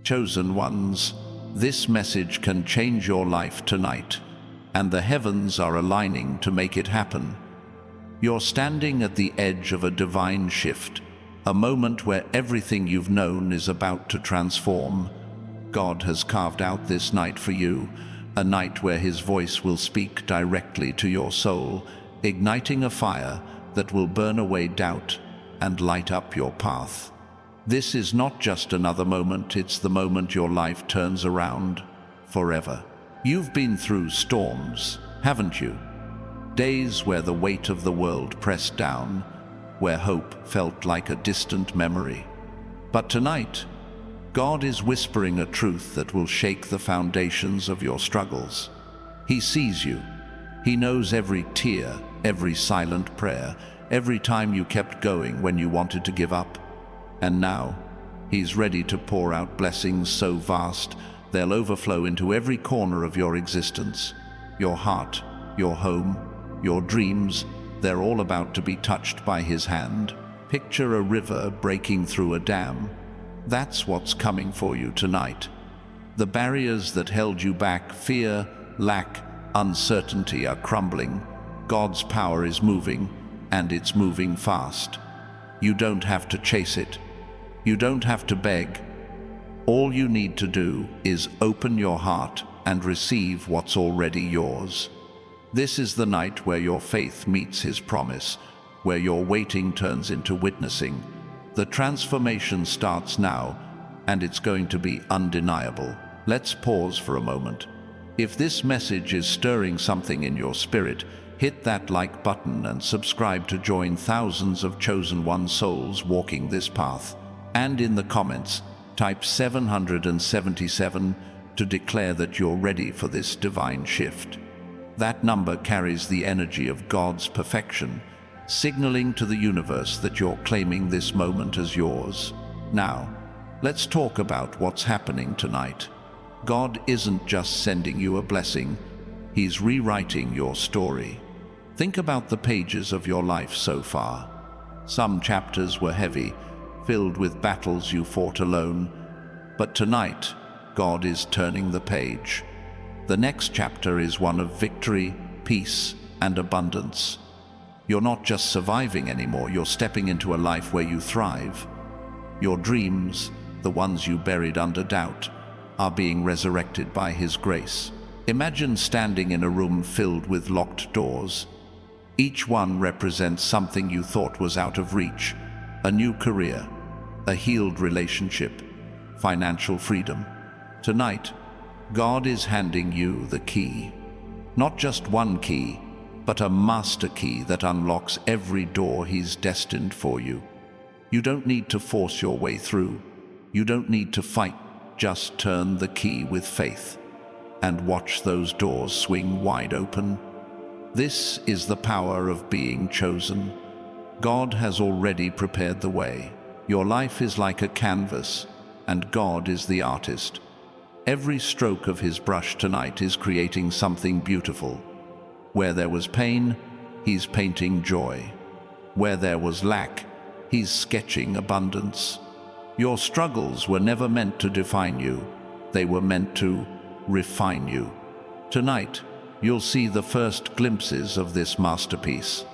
Chosen ones, this message can change your life tonight, and the heavens are aligning to make it happen. You're standing at the edge of a divine shift, a moment where everything you've known is about to transform. God has carved out this night for you, a night where His voice will speak directly to your soul, igniting a fire that will burn away doubt and light up your path. This is not just another moment, it's the moment your life turns around forever. You've been through storms, haven't you? Days where the weight of the world pressed down, where hope felt like a distant memory. But tonight, God is whispering a truth that will shake the foundations of your struggles. He sees you. He knows every tear, every silent prayer, every time you kept going when you wanted to give up. And now, He's ready to pour out blessings so vast they'll overflow into every corner of your existence. Your heart, your home, your dreams, they're all about to be touched by His hand. Picture a river breaking through a dam. That's what's coming for you tonight. The barriers that held you back, fear, lack, uncertainty, are crumbling. God's power is moving, and it's moving fast. You don't have to chase it. You don't have to beg. All you need to do is open your heart and receive what's already yours. This is the night where your faith meets His promise, where your waiting turns into witnessing. The transformation starts now, and it's going to be undeniable. Let's pause for a moment. If this message is stirring something in your spirit, hit that like button and subscribe to join thousands of chosen one souls walking this path. And in the comments, type 777 to declare that you're ready for this divine shift. That number carries the energy of God's perfection, signaling to the universe that you're claiming this moment as yours. Now, let's talk about what's happening tonight. God isn't just sending you a blessing, He's rewriting your story. Think about the pages of your life so far. Some chapters were heavy, filled with battles you fought alone. But tonight, God is turning the page. The next chapter is one of victory, peace, and abundance. You're not just surviving anymore, you're stepping into a life where you thrive. Your dreams, the ones you buried under doubt, are being resurrected by His grace. Imagine standing in a room filled with locked doors. Each one represents something you thought was out of reach: a new career, a healed relationship, financial freedom. Tonight, God is handing you the key. Not just one key, but a master key that unlocks every door He's destined for you. You don't need to force your way through. You don't need to fight. Just turn the key with faith and watch those doors swing wide open. This is the power of being chosen. God has already prepared the way. Your life is like a canvas, and God is the artist. Every stroke of His brush tonight is creating something beautiful. Where there was pain, He's painting joy. Where there was lack, He's sketching abundance. Your struggles were never meant to define you. They were meant to refine you. Tonight, you'll see the first glimpses of this masterpiece.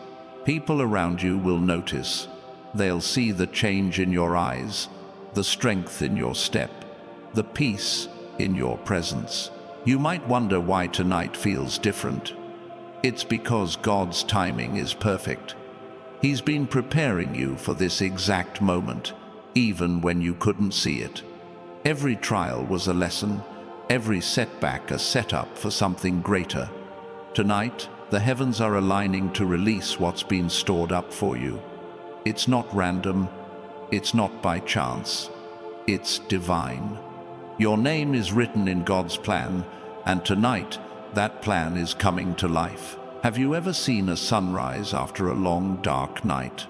People around you will notice. They'll see the change in your eyes, the strength in your step, the peace in your presence. You might wonder why tonight feels different. It's because God's timing is perfect. He's been preparing you for this exact moment, even when you couldn't see it. Every trial was a lesson, every setback a setup for something greater. Tonight, the heavens are aligning to release what's been stored up for you. It's not random, it's not by chance, it's divine. Your name is written in God's plan, and tonight, that plan is coming to life. Have you ever seen a sunrise after a long, dark night?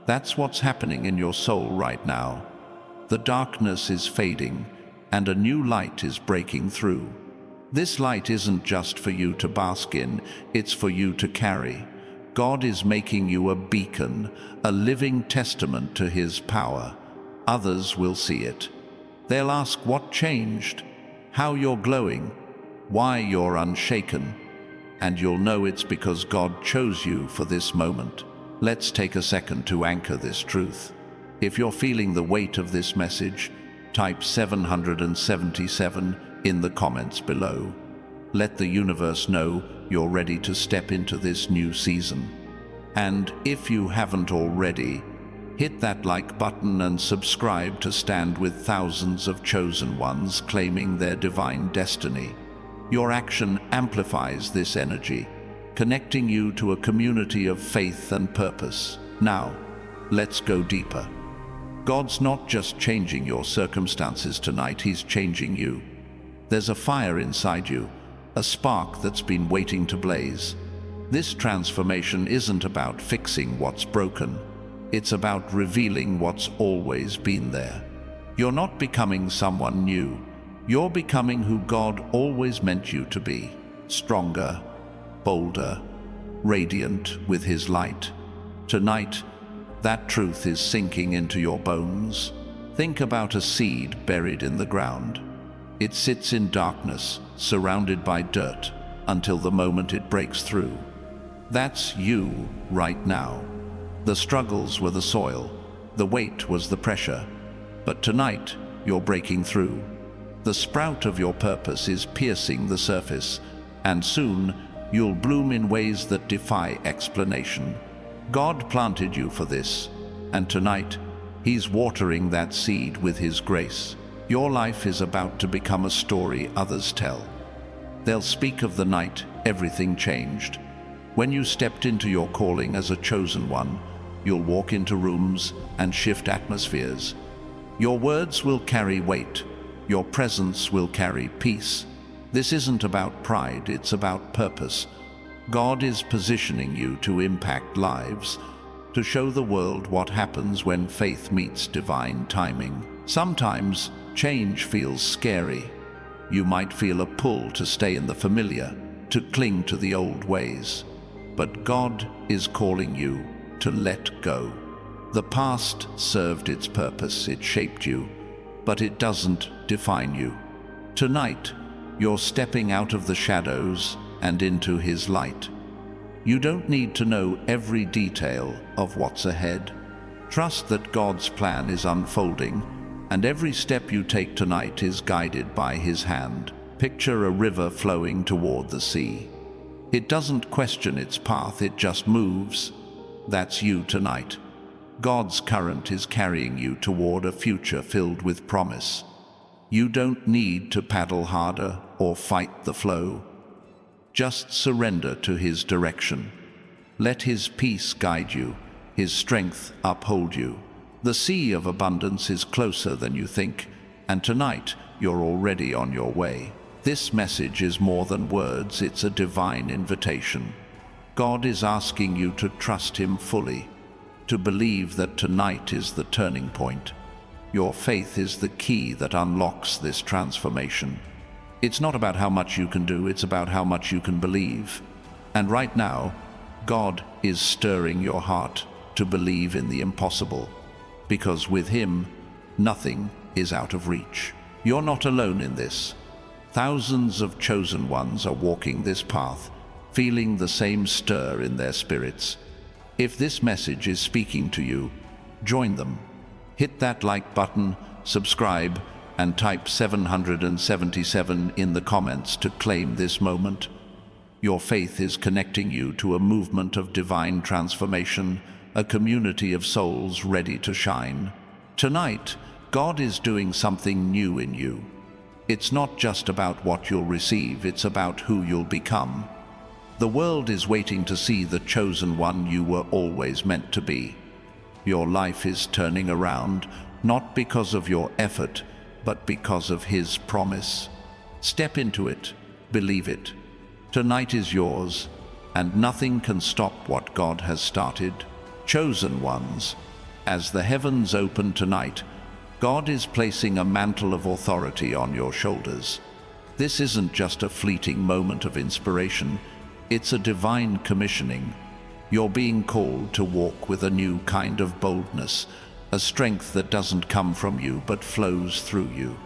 That's what's happening in your soul right now. The darkness is fading, and a new light is breaking through. This light isn't just for you to bask in, it's for you to carry. God is making you a beacon, a living testament to His power. Others will see it. They'll ask what changed, how you're glowing, why you're unshaken, and you'll know it's because God chose you for this moment. Let's take a second to anchor this truth. If you're feeling the weight of this message, type 777 in the comments below. Let the universe know you're ready to step into this new season. And if you haven't already, hit that like button and subscribe to stand with thousands of chosen ones claiming their divine destiny. Your action amplifies this energy, connecting you to a community of faith and purpose. Now, let's go deeper. God's not just changing your circumstances tonight, He's changing you. There's a fire inside you, a spark that's been waiting to blaze. This transformation isn't about fixing what's broken. It's about revealing what's always been there. You're not becoming someone new. You're becoming who God always meant you to be. Stronger, bolder, radiant with His light. Tonight, that truth is sinking into your bones. Think about a seed buried in the ground. It sits in darkness, surrounded by dirt, until the moment it breaks through. That's you right now. The struggles were the soil, the weight was the pressure, but tonight you're breaking through. The sprout of your purpose is piercing the surface, and soon you'll bloom in ways that defy explanation. God planted you for this, and tonight He's watering that seed with His grace. Your life is about to become a story others tell. They'll speak of the night everything changed. When you stepped into your calling as a chosen one, you'll walk into rooms and shift atmospheres. Your words will carry weight. Your presence will carry peace. This isn't about pride, it's about purpose. God is positioning you to impact lives, to show the world what happens when faith meets divine timing. Sometimes change feels scary. You might feel a pull to stay in the familiar, to cling to the old ways. But God is calling you to let go. The past served its purpose, it shaped you, but it doesn't define you. Tonight, you're stepping out of the shadows and into His light. You don't need to know every detail of what's ahead. Trust that God's plan is unfolding, and every step you take tonight is guided by His hand. Picture a river flowing toward the sea. It doesn't question its path, it just moves. That's you tonight. God's current is carrying you toward a future filled with promise. You don't need to paddle harder or fight the flow. Just surrender to His direction. Let His peace guide you, His strength uphold you. The sea of abundance is closer than you think, and tonight you're already on your way. This message is more than words, it's a divine invitation. God is asking you to trust Him fully, to believe that tonight is the turning point. Your faith is the key that unlocks this transformation. It's not about how much you can do, it's about how much you can believe. And right now, God is stirring your heart to believe in the impossible, because with Him, nothing is out of reach. You're not alone in this. Thousands of chosen ones are walking this path, feeling the same stir in their spirits. If this message is speaking to you, join them. Hit that like button, subscribe, and type 777 in the comments to claim this moment. Your faith is connecting you to a movement of divine transformation, a community of souls ready to shine. Tonight, God is doing something new in you. It's not just about what you'll receive, it's about who you'll become. The world is waiting to see the chosen one you were always meant to be. Your life is turning around, not because of your effort, but because of His promise. Step into it, believe it. Tonight is yours, and nothing can stop what God has started. Chosen ones, as the heavens open tonight, God is placing a mantle of authority on your shoulders. This isn't just a fleeting moment of inspiration, it's a divine commissioning. You're being called to walk with a new kind of boldness, a strength that doesn't come from you but flows through you.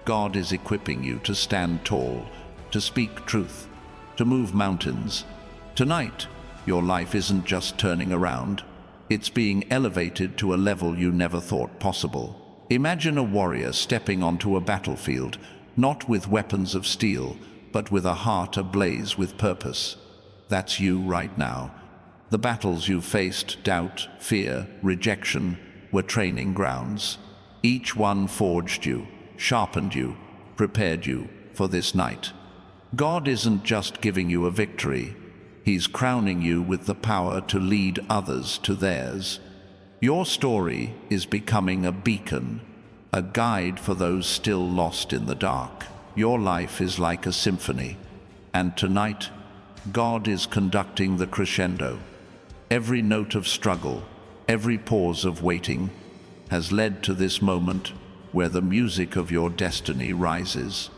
God is equipping you to stand tall, to speak truth, to move mountains. Tonight, your life isn't just turning around, it's being elevated to a level you never thought possible. Imagine a warrior stepping onto a battlefield, not with weapons of steel, but with a heart ablaze with purpose. That's you right now. The battles you faced, doubt, fear, rejection, were training grounds. Each one forged you, sharpened you, prepared you for this night. God isn't just giving you a victory, He's crowning you with the power to lead others to theirs. Your story is becoming a beacon, a guide for those still lost in the dark. Your life is like a symphony, and tonight, God is conducting the crescendo. Every note of struggle, every pause of waiting, has led to this moment where the music of your destiny rises.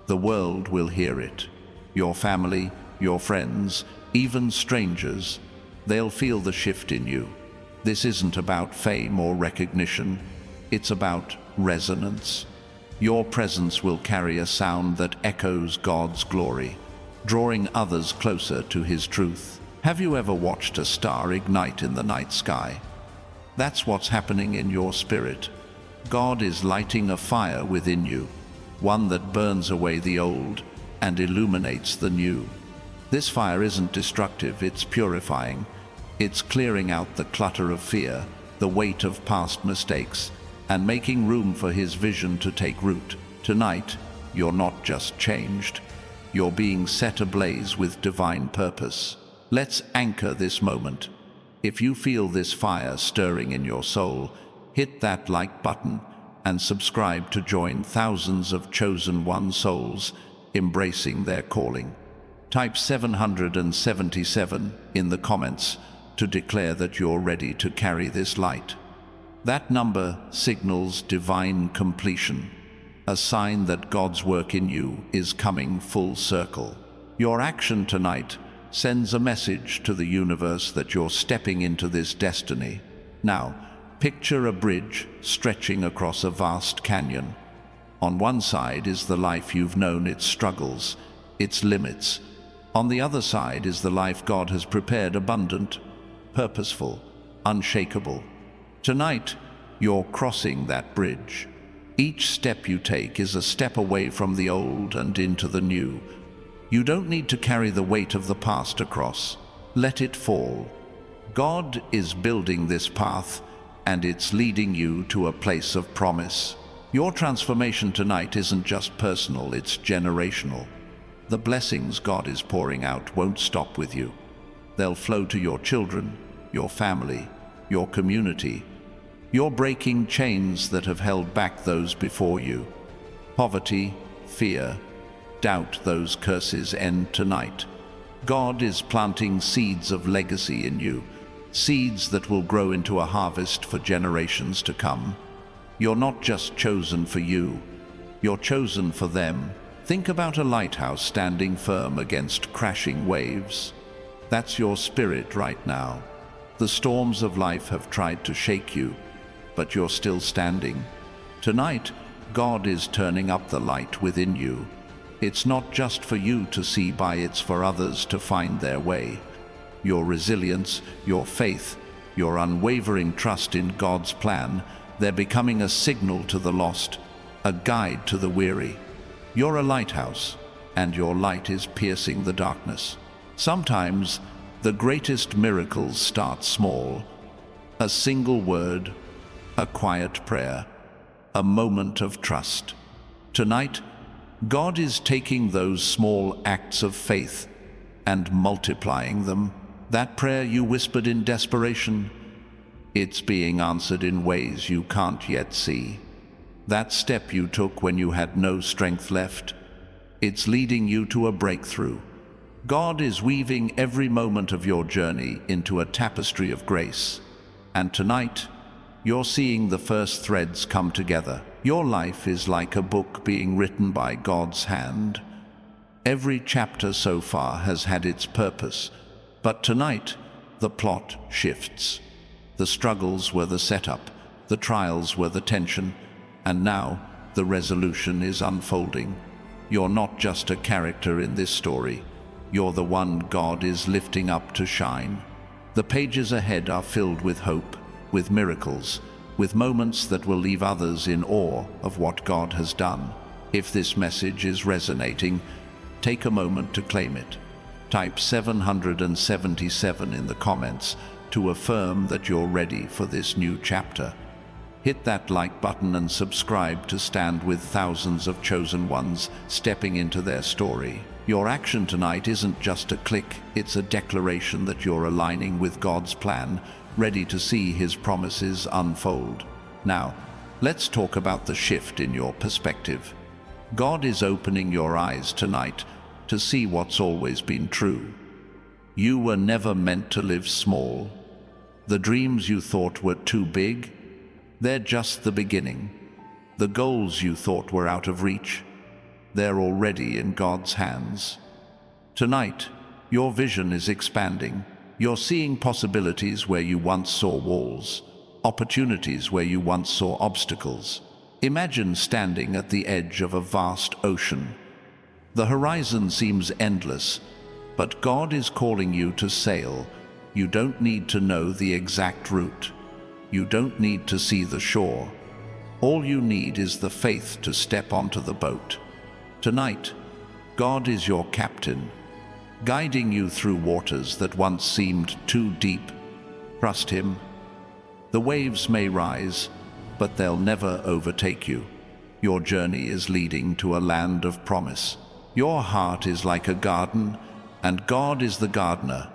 The world will hear it. Your family, your friends, even strangers, they'll feel the shift in you. This isn't about fame or recognition, it's about resonance. Your presence will carry a sound that echoes God's glory, drawing others closer to His truth. Have you ever watched a star ignite in the night sky? That's what's happening in your spirit. God is lighting a fire within you, one that burns away the old and illuminates the new. This fire isn't destructive, it's purifying. It's clearing out the clutter of fear, the weight of past mistakes, and making room for His vision to take root. Tonight, you're not just changed, you're being set ablaze with divine purpose. Let's anchor this moment. If you feel this fire stirring in your soul, hit that like button and subscribe to join thousands of chosen one souls embracing their calling. Type 777 in the comments to declare that you're ready to carry this light. That number signals divine completion, a sign that God's work in you is coming full circle. Your action tonight sends a message to the universe that you're stepping into this destiny. Now, picture a bridge stretching across a vast canyon. On one side is the life you've known, its struggles, its limits. On the other side is the life God has prepared, abundant, purposeful, unshakable. Tonight, you're crossing that bridge. Each step you take is a step away from the old and into the new. You don't need to carry the weight of the past across. Let it fall. God is building this path, and it's leading you to a place of promise. Your transformation tonight isn't just personal, it's generational. The blessings God is pouring out won't stop with you. They'll flow to your children, your family, your community. You're breaking chains that have held back those before you. Poverty, fear, doubt, those curses end tonight. God is planting seeds of legacy in you, seeds that will grow into a harvest for generations to come. You're not just chosen for you, you're chosen for them. Think about a lighthouse standing firm against crashing waves. That's your spirit right now. The storms of life have tried to shake you, but you're still standing. Tonight, God is turning up the light within you. It's not just for you to see by, it's for others to find their way. Your resilience, your faith, your unwavering trust in God's plan, they're becoming a signal to the lost, a guide to the weary. You're a lighthouse, and your light is piercing the darkness. Sometimes, the greatest miracles start small. A single word, a quiet prayer, a moment of trust. Tonight, God is taking those small acts of faith and multiplying them. That prayer you whispered in desperation, it's being answered in ways you can't yet see. That step you took when you had no strength left, it's leading you to a breakthrough. God is weaving every moment of your journey into a tapestry of grace. And tonight, you're seeing the first threads come together. Your life is like a book being written by God's hand. Every chapter so far has had its purpose, but tonight, the plot shifts. The struggles were the setup, the trials were the tension, and now the resolution is unfolding. You're not just a character in this story. You're the one God is lifting up to shine. The pages ahead are filled with hope, with miracles, with moments that will leave others in awe of what God has done. If this message is resonating, take a moment to claim it. Type 777 in the comments to affirm that you're ready for this new chapter. Hit that like button and subscribe to stand with thousands of chosen ones stepping into their story. Your action tonight isn't just a click, it's a declaration that you're aligning with God's plan, ready to see His promises unfold. Now, let's talk about the shift in your perspective. God is opening your eyes tonight to see what's always been true. You were never meant to live small. The dreams you thought were too big, they're just the beginning. The goals you thought were out of reach, they're already in God's hands. Tonight, your vision is expanding. You're seeing possibilities where you once saw walls, opportunities where you once saw obstacles. Imagine standing at the edge of a vast ocean. The horizon seems endless, but God is calling you to sail. You don't need to know the exact route. You don't need to see the shore. All you need is the faith to step onto the boat. Tonight, God is your captain, guiding you through waters that once seemed too deep. Trust Him. The waves may rise, but they'll never overtake you. Your journey is leading to a land of promise. Your heart is like a garden, and God is the gardener.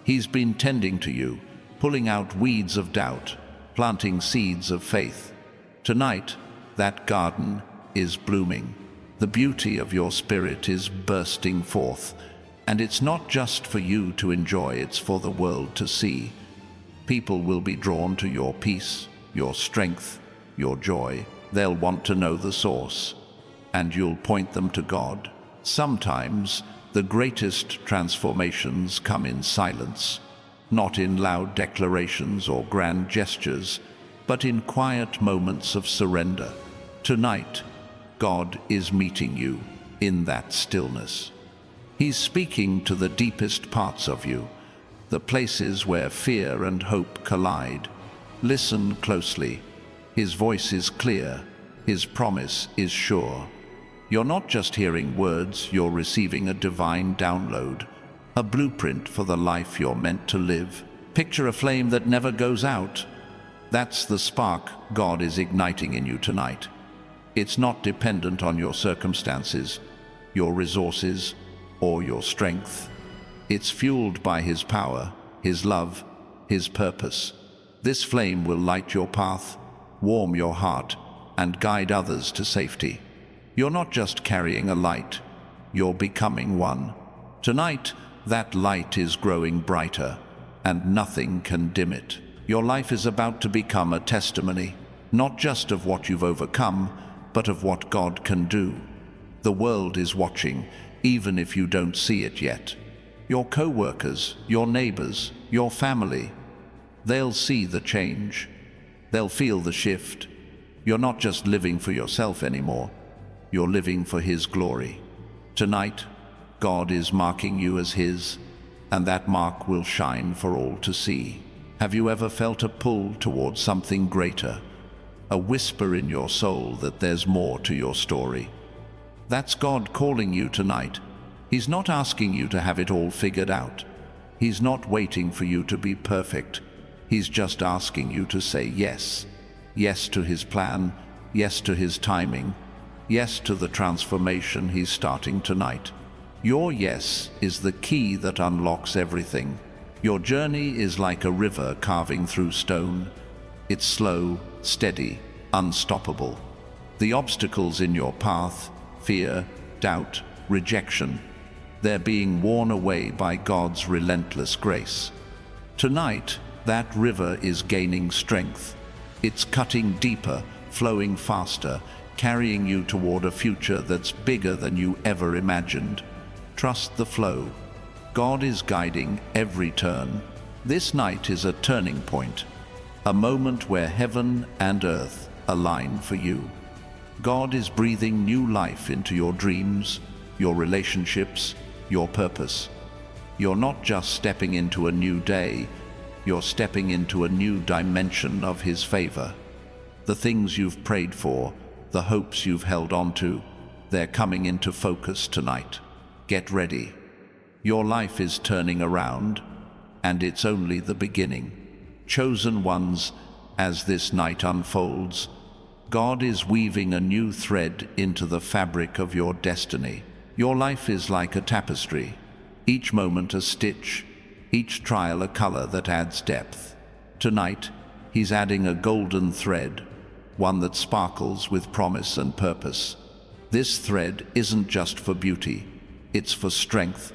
He's been tending to you, pulling out weeds of doubt, planting seeds of faith. Tonight, that garden is blooming. The beauty of your spirit is bursting forth, and it's not just for you to enjoy, it's for the world to see. People will be drawn to your peace, your strength, your joy. They'll want to know the source, and you'll point them to God. Sometimes, the greatest transformations come in silence, not in loud declarations or grand gestures, but in quiet moments of surrender. Tonight, God is meeting you in that stillness. He's speaking to the deepest parts of you, the places where fear and hope collide. Listen closely. His voice is clear. His promise is sure. You're not just hearing words, you're receiving a divine download, a blueprint for the life you're meant to live. Picture a flame that never goes out. That's the spark God is igniting in you tonight. It's not dependent on your circumstances, your resources, or your strength. It's fueled by His power, His love, His purpose. This flame will light your path, warm your heart, and guide others to safety. You're not just carrying a light, you're becoming one. Tonight, that light is growing brighter, and nothing can dim it. Your life is about to become a testimony, not just of what you've overcome, but of what God can do. The world is watching, even if you don't see it yet. Your co-workers, your neighbors, your family, they'll see the change. They'll feel the shift. You're not just living for yourself anymore. You're living for His glory. Tonight, God is marking you as His, and that mark will shine for all to see. Have you ever felt a pull towards something greater? A whisper in your soul that there's more to your story? That's God calling you tonight. He's not asking you to have it all figured out. He's not waiting for you to be perfect. He's just asking you to say yes. Yes to His plan, yes to His timing, yes to the transformation He's starting tonight. Your yes is the key that unlocks everything. Your journey is like a river carving through stone. It's slow, steady, unstoppable. The obstacles in your path, fear, doubt, rejection, they're being worn away by God's relentless grace. Tonight, that river is gaining strength. It's cutting deeper, flowing faster, carrying you toward a future that's bigger than you ever imagined. Trust the flow. God is guiding every turn. This night is a turning point. a moment where heaven and earth align for you. God is breathing new life into your dreams, your relationships, your purpose. You're not just stepping into a new day, you're stepping into a new dimension of His favor. The things you've prayed for, the hopes you've held on to, they're coming into focus tonight. Get ready. Your life is turning around, and it's only the beginning. Chosen ones, as this night unfolds, God is weaving a new thread into the fabric of your destiny. Your life is like a tapestry, each moment a stitch, each trial a color that adds depth. Tonight, He's adding a golden thread, one that sparkles with promise and purpose. This thread isn't just for beauty, it's for strength,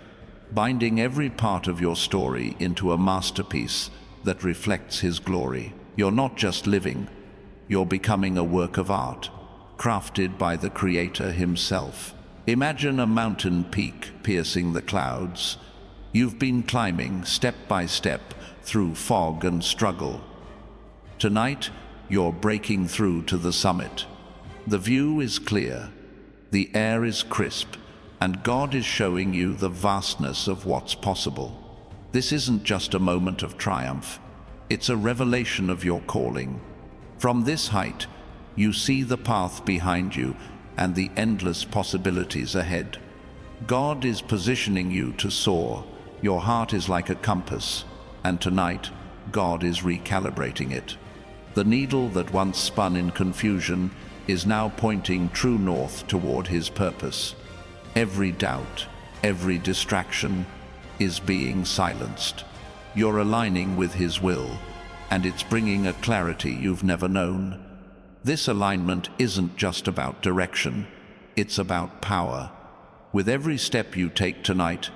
binding every part of your story into a masterpiece that reflects His glory. You're not just living, you're becoming a work of art, crafted by the Creator Himself. Imagine a mountain peak piercing the clouds. You've been climbing step by step through fog and struggle. Tonight, you're breaking through to the summit. The view is clear, the air is crisp, and God is showing you the vastness of what's possible. This isn't just a moment of triumph, it's a revelation of your calling. From this height, you see the path behind you and the endless possibilities ahead. God is positioning you to soar. Your heart is like a compass, and tonight, God is recalibrating it. The needle that once spun in confusion is now pointing true north toward His purpose. Every doubt, every distraction is being silenced. You're aligning with His will, and it's bringing a clarity you've never known. This alignment isn't just about direction, it's about power. With every step you take tonight,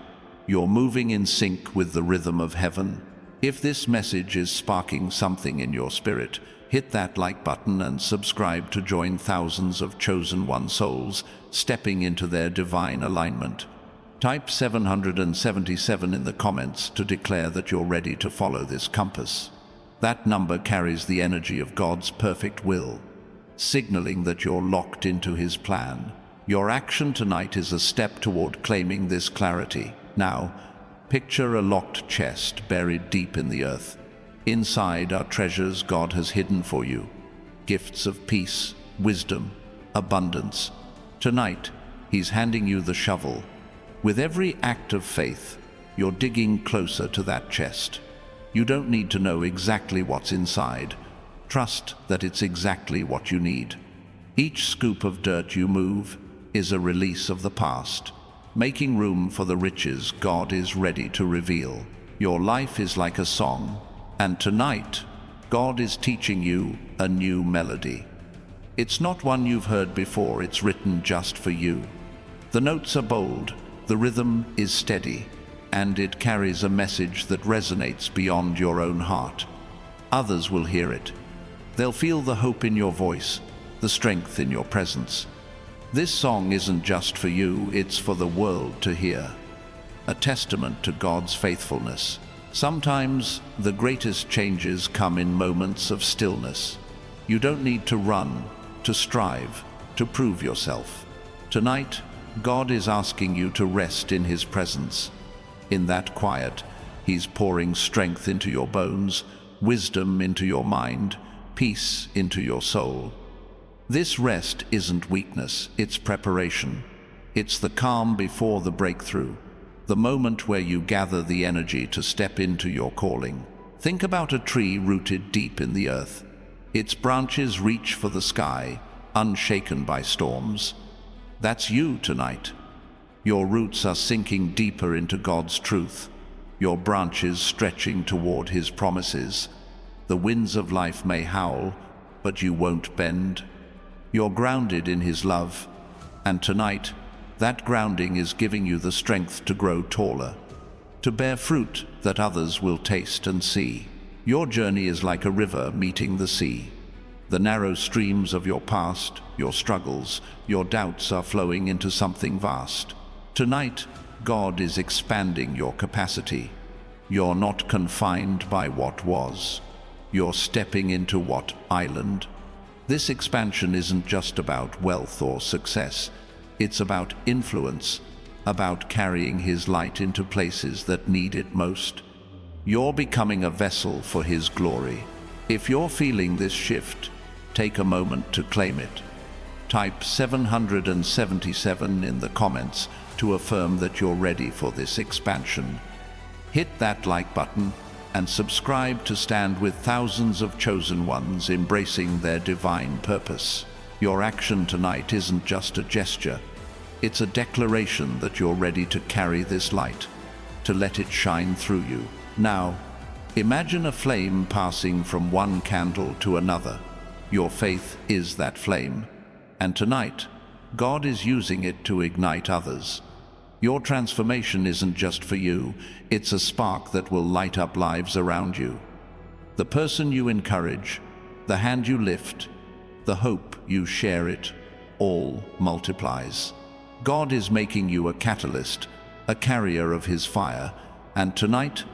you're moving in sync with the rhythm of heaven. If this message is sparking something in your spirit, hit that like button and subscribe to join thousands of chosen one souls stepping into their divine alignment. Type 777 in the comments to declare that you're ready to follow this compass. That number carries the energy of God's perfect will, signaling that you're locked into His plan. Your action tonight is a step toward claiming this clarity. Now, picture a locked chest buried deep in the earth. Inside are treasures God has hidden for you, gifts of peace, wisdom, abundance. Tonight, He's handing you the shovel. With every act of faith, you're digging closer to that chest. You don't need to know exactly what's inside. Trust that it's exactly what you need. Each scoop of dirt you move is a release of the past, making room for the riches God is ready to reveal. Your life is like a song, and tonight, God is teaching you a new melody. It's not one you've heard before, it's written just for you. The notes are bold, the rhythm is steady, and it carries a message that resonates beyond your own heart. Others will hear it. They'll feel the hope in your voice, the strength in your presence. This song isn't just for you, it's for the world to hear. A testament to God's faithfulness. Sometimes the greatest changes come in moments of stillness. You don't need to run, to strive, to prove yourself. Tonight, God is asking you to rest in His presence. In that quiet, He's pouring strength into your bones, wisdom into your mind, peace into your soul. This rest isn't weakness, it's preparation. It's the calm before the breakthrough, the moment where you gather the energy to step into your calling. Think about a tree rooted deep in the earth. Its branches reach for the sky, unshaken by storms. That's you tonight. Your roots are sinking deeper into God's truth, your branches stretching toward His promises. The winds of life may howl, but you won't bend. You're grounded in His love, and tonight, that grounding is giving you the strength to grow taller, to bear fruit that others will taste and see. Your journey is like a river meeting the sea. The narrow streams of your past, your struggles, your doubts are flowing into something vast. Tonight, God is expanding your capacity. You're not confined by what was. You're stepping into what island? This expansion isn't just about wealth or success. It's about influence, about carrying his light into places that need it most. You're becoming a vessel for his glory. If you're feeling this shift, take a moment to claim it. Type 777 in the comments to affirm that you're ready for this expansion. Hit that like button and subscribe to stand with thousands of chosen ones embracing their divine purpose. Your action tonight isn't just a gesture. It's a declaration that you're ready to carry this light, to let it shine through you. Now, imagine a flame passing from one candle to another. Your faith is that flame, and tonight, God is using it to ignite others. Your transformation isn't just for you, it's a spark that will light up lives around you. The person you encourage, the hand you lift, the hope you share, it all multiplies. God is making you a catalyst, a carrier of his fire, and tonight,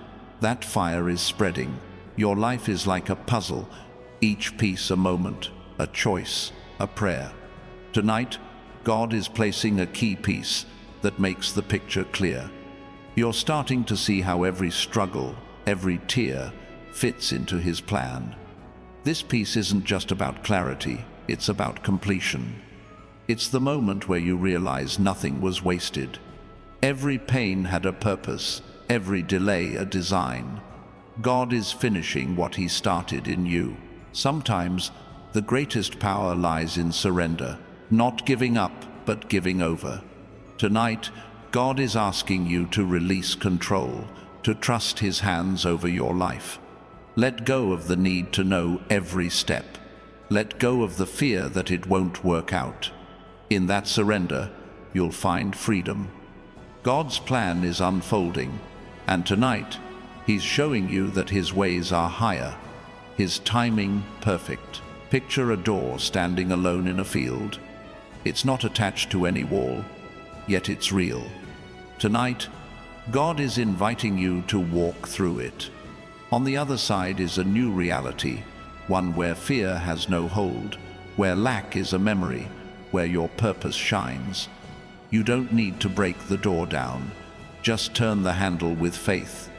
that fire is spreading. Your life is like a puzzle, each piece a moment, a choice, a prayer. Tonight, God is placing a key piece that makes the picture clear. You're starting to see how every struggle, every tear, fits into his plan. This piece isn't just about clarity, it's about completion. It's the moment where you realize nothing was wasted. Every pain had a purpose, every delay a design. God is finishing what he started in you. Sometimes, the greatest power lies in surrender, not giving up, but giving over. Tonight, God is asking you to release control, to trust his hands over your life. Let go of the need to know every step. Let go of the fear that it won't work out. In that surrender, you'll find freedom. God's plan is unfolding, and tonight, he's showing you that his ways are higher, his timing perfect. Picture a door standing alone in a field. It's not attached to any wall, yet it's real. Tonight, God is inviting you to walk through it. On the other side is a new reality, one where fear has no hold, where lack is a memory, where your purpose shines. You don't need to break the door down, just turn the handle with faith.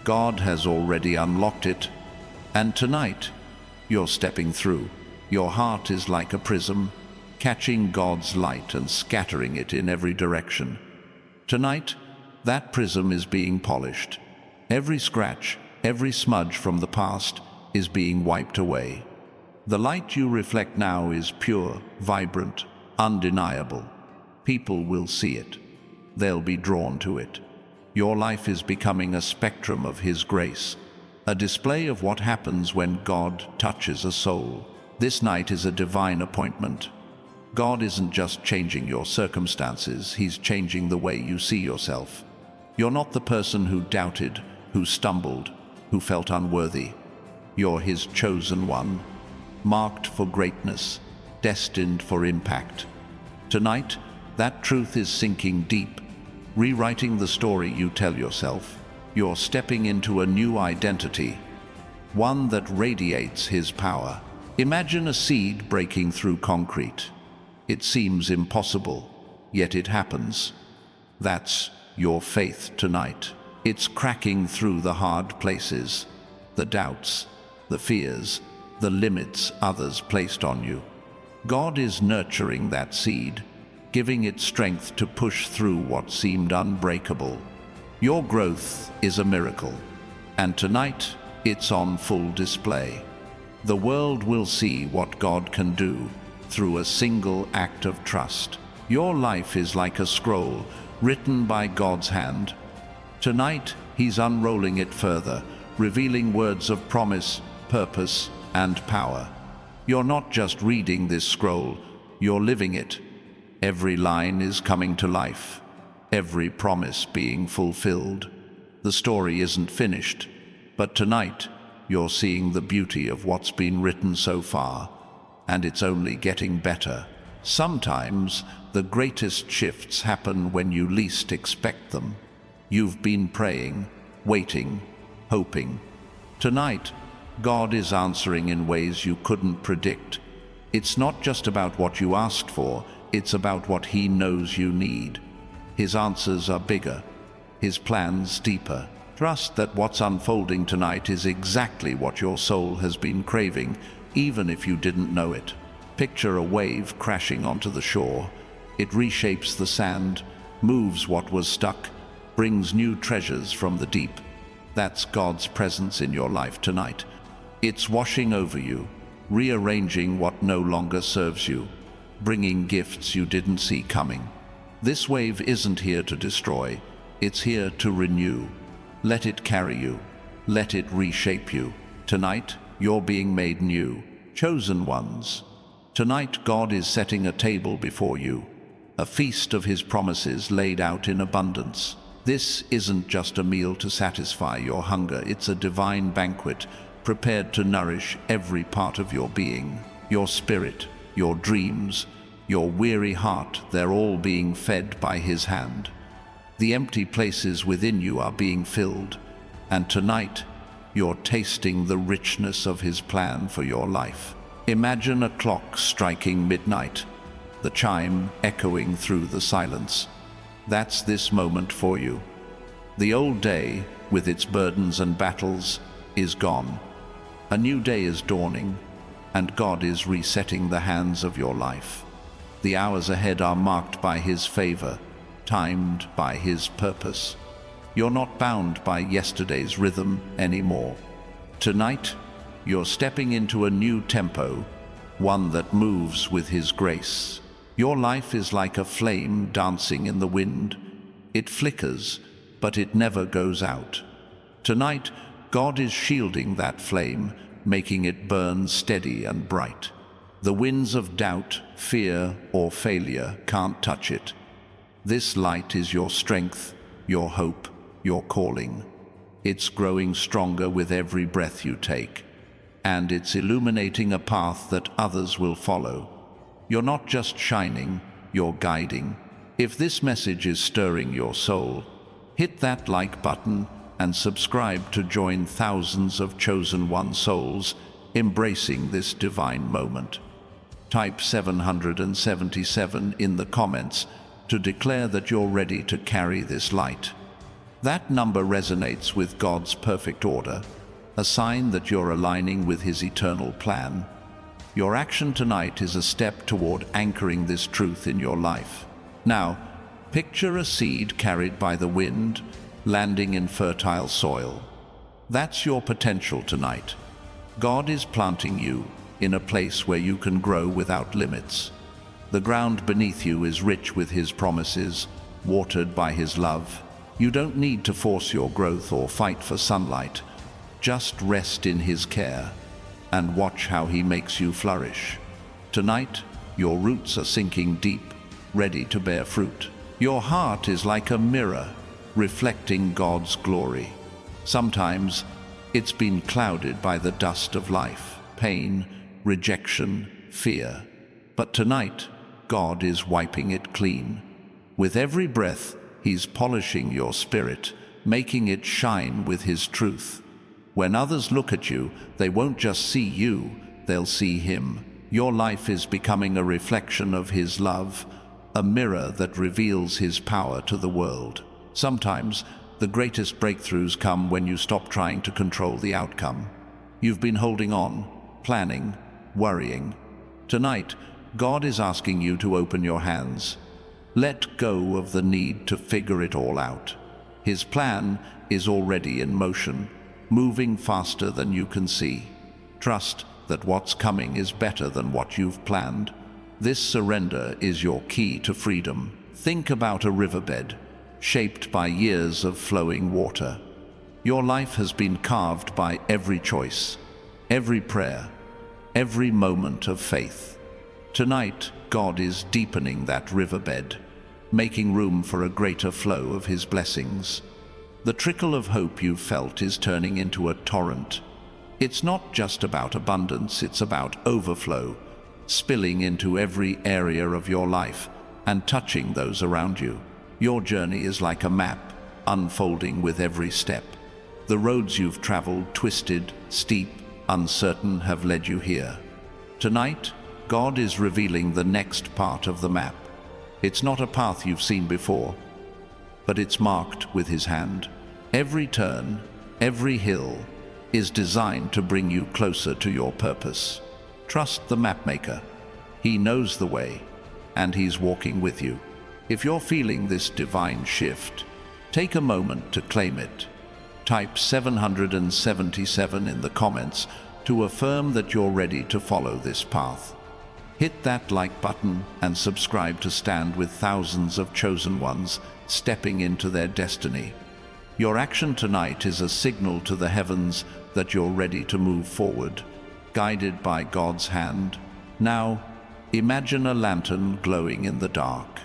God has already unlocked it, and tonight, you're stepping through. Your heart is like a prism, catching God's light and scattering it in every direction. Tonight, that prism is being polished. Every scratch, every smudge from the past is being wiped away. The light you reflect now is pure, vibrant, undeniable. People will see it. They'll be drawn to it. Your life is becoming a spectrum of his grace, a display of what happens when God touches a soul. This night is a divine appointment. God isn't just changing your circumstances, he's changing the way you see yourself. You're not the person who doubted, who stumbled, who felt unworthy. You're his chosen one, marked for greatness, destined for impact. Tonight, that truth is sinking deep, rewriting the story you tell yourself. You're stepping into a new identity, one that radiates his power. Imagine a seed breaking through concrete. It seems impossible, yet it happens. That's your faith tonight. It's cracking through the hard places, the doubts, the fears, the limits others placed on you. God is nurturing that seed, giving it strength to push through what seemed unbreakable. Your growth is a miracle, and tonight it's on full display. The world will see what God can do through a single act of trust. Your life is like a scroll written by God's hand. Tonight, he's unrolling it further, revealing words of promise, purpose, and power. You're not just reading this scroll, you're living it. Every line is coming to life, every promise being fulfilled. The story isn't finished, but tonight, you're seeing the beauty of what's been written so far, and it's only getting better. Sometimes, the greatest shifts happen when you least expect them. You've been praying, waiting, hoping. Tonight, God is answering in ways you couldn't predict. It's not just about what you asked for, it's about what He knows you need. His answers are bigger, His plans deeper. Trust that what's unfolding tonight is exactly what your soul has been craving, even if you didn't know it. Picture a wave crashing onto the shore. It reshapes the sand, moves what was stuck, brings new treasures from the deep. That's God's presence in your life tonight. It's washing over you, rearranging what no longer serves you, bringing gifts you didn't see coming. This wave isn't here to destroy, it's here to renew. Let it carry you. Let it reshape you. Tonight, you're being made new, chosen ones. Tonight, God is setting a table before you, a feast of His promises laid out in abundance. This isn't just a meal to satisfy your hunger, it's a divine banquet prepared to nourish every part of your being. Your spirit, your dreams, your weary heart, they're all being fed by His hand. The empty places within you are being filled, and tonight you're tasting the richness of His plan for your life. Imagine a clock striking midnight, the chime echoing through the silence. That's this moment for you. The old day, with its burdens and battles, is gone. A new day is dawning, and God is resetting the hands of your life. The hours ahead are marked by His favor, timed by His purpose. You're not bound by yesterday's rhythm anymore. Tonight, you're stepping into a new tempo, one that moves with His grace. Your life is like a flame dancing in the wind. It flickers, but it never goes out. Tonight, God is shielding that flame, making it burn steady and bright. The winds of doubt, fear, or failure can't touch it. This light is your strength, your hope, your calling. It's growing stronger with every breath you take, and it's illuminating a path that others will follow. You're not just shining, you're guiding. If this message is stirring your soul, hit that like button and subscribe to join thousands of chosen one souls embracing this divine moment. Type 777 in the comments to declare that you're ready to carry this light. That number resonates with God's perfect order, a sign that you're aligning with His eternal plan. Your action tonight is a step toward anchoring this truth in your life. Now, picture a seed carried by the wind, landing in fertile soil. That's your potential tonight. God is planting you in a place where you can grow without limits. The ground beneath you is rich with His promises, watered by His love. You don't need to force your growth or fight for sunlight. Just rest in His care and watch how He makes you flourish. Tonight, your roots are sinking deep, ready to bear fruit. Your heart is like a mirror, reflecting God's glory. Sometimes, it's been clouded by the dust of life, pain, rejection, fear. But tonight, God is wiping it clean. With every breath, He's polishing your spirit, making it shine with His truth. When others look at you, they won't just see you, they'll see Him. Your life is becoming a reflection of His love, a mirror that reveals His power to the world. Sometimes, the greatest breakthroughs come when you stop trying to control the outcome. You've been holding on, planning, worrying. Tonight, God is asking you to open your hands. Let go of the need to figure it all out. His plan is already in motion, moving faster than you can see. Trust that what's coming is better than what you've planned. This surrender is your key to freedom. Think about a riverbed, shaped by years of flowing water. Your life has been carved by every choice, every prayer, every moment of faith. Tonight, God is deepening that riverbed, making room for a greater flow of His blessings. The trickle of hope you've felt is turning into a torrent. It's not just about abundance, it's about overflow, spilling into every area of your life and touching those around you. Your journey is like a map, unfolding with every step. The roads you've traveled, twisted, steep, uncertain have led you here. Tonight, God is revealing the next part of the map. It's not a path you've seen before, but it's marked with his hand. Every turn, every hill is designed to bring you closer to your purpose. Trust the mapmaker. He knows the way, and he's walking with you. If you're feeling this divine shift, take a moment to claim it. Type 777 in the comments to affirm that you're ready to follow this path. Hit that like button and subscribe to stand with thousands of chosen ones stepping into their destiny. Your action tonight is a signal to the heavens that you're ready to move forward, guided by God's hand. Now, imagine a lantern glowing in the dark.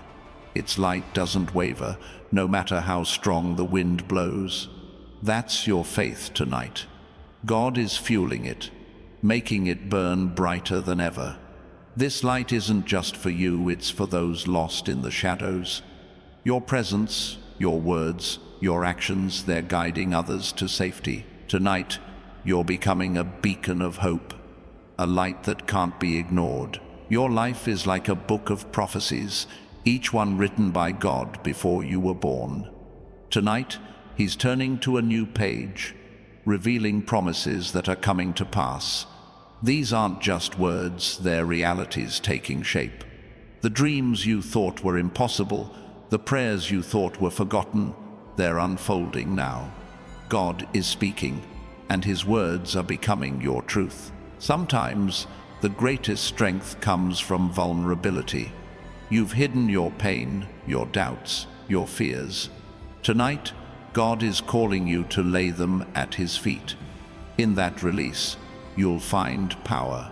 Its light doesn't waver, no matter how strong the wind blows. That's your faith tonight. God is fueling it, making it burn brighter than ever. This light isn't just for you, it's for those lost in the shadows. Your presence, your words, your actions, they're guiding others to safety. Tonight, you're becoming a beacon of hope, a light that can't be ignored. Your life is like a book of prophecies, each one written by God before you were born. Tonight, he's turning to a new page, revealing promises that are coming to pass. These aren't just words, they're realities taking shape. The dreams you thought were impossible, the prayers you thought were forgotten, they're unfolding now. God is speaking, and his words are becoming your truth. Sometimes, the greatest strength comes from vulnerability. You've hidden your pain, your doubts, your fears. Tonight, God is calling you to lay them at his feet. In that release, you'll find power,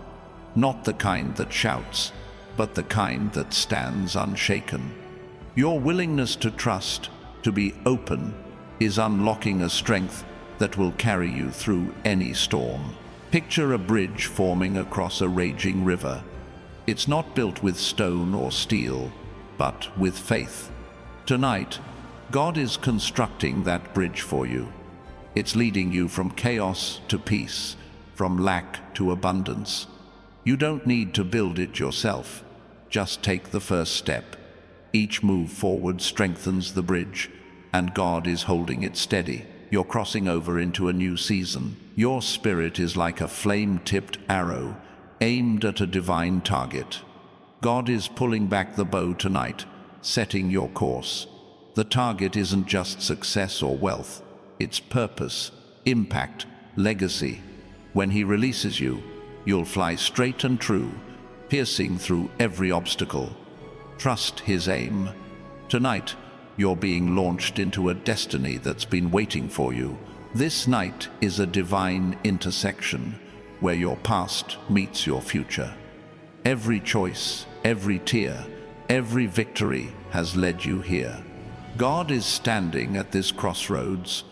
not the kind that shouts, but the kind that stands unshaken. Your willingness to trust, to be open, is unlocking a strength that will carry you through any storm. Picture a bridge forming across a raging river. It's not built with stone or steel, but with faith. Tonight, God is constructing that bridge for you. It's leading you from chaos to peace, from lack to abundance. You don't need to build it yourself. Just take the first step. Each move forward strengthens the bridge, and God is holding it steady. You're crossing over into a new season. Your spirit is like a flame-tipped arrow, aimed at a divine target. God is pulling back the bow tonight, setting your course. The target isn't just success or wealth, it's purpose, impact, legacy. When he releases you, you'll fly straight and true, piercing through every obstacle. Trust his aim. Tonight, you're being launched into a destiny that's been waiting for you. This night is a divine intersection where your past meets your future. Every choice, every tear, every victory has led you here. God is standing at this crossroads,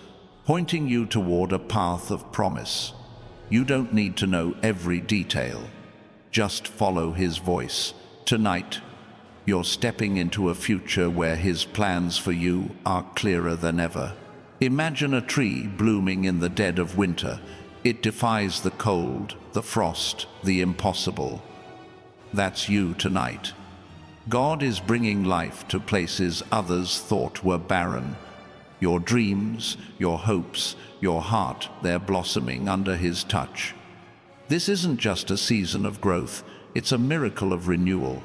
pointing you toward a path of promise. You don't need to know every detail. Just follow his voice. Tonight, you're stepping into a future where his plans for you are clearer than ever. Imagine a tree blooming in the dead of winter. It defies the cold, the frost, the impossible. That's you tonight. God is bringing life to places others thought were barren. Your dreams, your hopes, your heart, they're blossoming under his touch. This isn't just a season of growth, it's a miracle of renewal,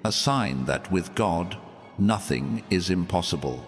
a sign that with God, nothing is impossible.